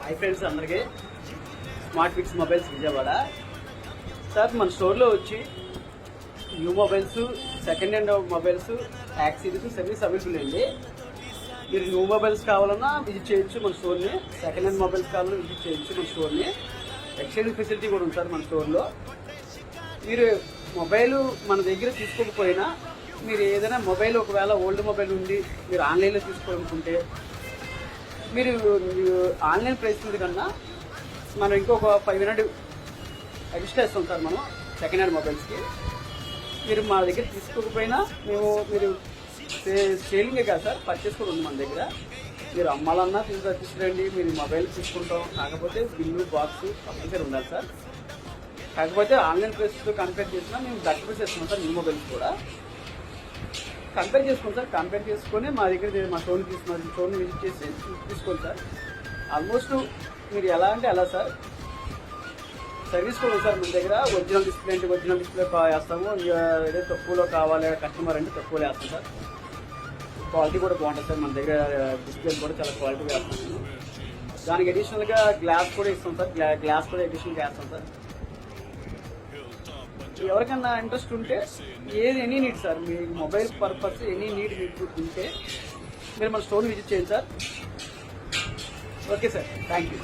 Hi friends అందరికీ, smart fix mobiles Vijayawada. Sir మన స్టోర్లో వచ్చి new mobiles, second hand mobiles, accessories service available అండి. మీరు న్యూ మొబైల్స్ కావాలన్నా విజిట్ చేయొచ్చు మన స్టోర్ని, సెకండ్ హ్యాండ్ మొబైల్స్ కావాలన్నా విజిట్ చేయొచ్చు మన స్టోర్ని. ఎక్స్చేంజ్ ఫెసిలిటీ కూడా ఉంది సార్ మన స్టోర్లో. మీరు మొబైల్ మన దగ్గర తీసుకోకపోయినా, మీరు ఏదైనా మొబైల్ ఒకవేళ ఓల్డ్ మొబైల్ ఉండి మీరు ఆన్లైన్లో తీసుకోవాలనుకుంటే, మీరు ఆన్లైన్ ప్రైస్ మీద కన్నా మనం ఇంకొక 500 ఎక్స్ట్రా ఇస్తాం సార్ మనం సెకండ్ హ్యాండ్ మొబైల్స్కి. మీరు మా దగ్గర తీసుకోకపోయినా మీరు సేలింగే కాదు సార్, పర్చేస్ కూడా ఉంది మన దగ్గర. మీరు అమ్మాలన్నా తీసుకురండి, మీరు మొబైల్ తీసుకుంటాం. కాకపోతే బిల్లు బాక్స్ కంపల్సరీ ఉండాలి సార్. కాకపోతే ఆన్లైన్ ప్రైస్తో కంపేర్ చేసినా మేము బెటర్ ప్రైస్ ఇస్తున్నాం సార్. న్యూ మొబైల్స్ కూడా కంపేర్ చేసుకోండి సార్. కంపేర్ చేసుకొని మా దగ్గర మా స్టోర్ని తీసుకున్నారు, స్టోర్ని విజిట్ చేసి తీసుకోండి సార్. ఆల్మోస్ట్ మీరు ఎలా అంటే అలా సార్. సర్వీస్ కూడా ఉంది సార్ మన దగ్గర. ఒరిజినల్ డిస్ప్లే అంటే ఒరిజినల్ డిస్ప్లే వేస్తాము. ఏదో తక్కువలో కావాలి కస్టమర్ అంటే తక్కువలో వేస్తాం సార్. క్వాలిటీ కూడా బాగుంటుంది సార్ మన దగ్గర. డిస్ప్లే కూడా చాలా క్వాలిటీ వేస్తాము. దానికి అడిషనల్గా గ్లాస్ కూడా ఇస్తాం సార్. గ్లాస్ కూడా అడిషనల్గా వేస్తాం సార్. ఎవరికన్నా ఇంట్రెస్ట్ ఉంటే ఎనీ నీడ్ సార్, మీ మొబైల్ పర్పస్ ఎనీ నీడ్ మీకు ఉంటే మీరు మన స్టోర్ని విజిట్ చేయండి sir. Okay sir, thank you.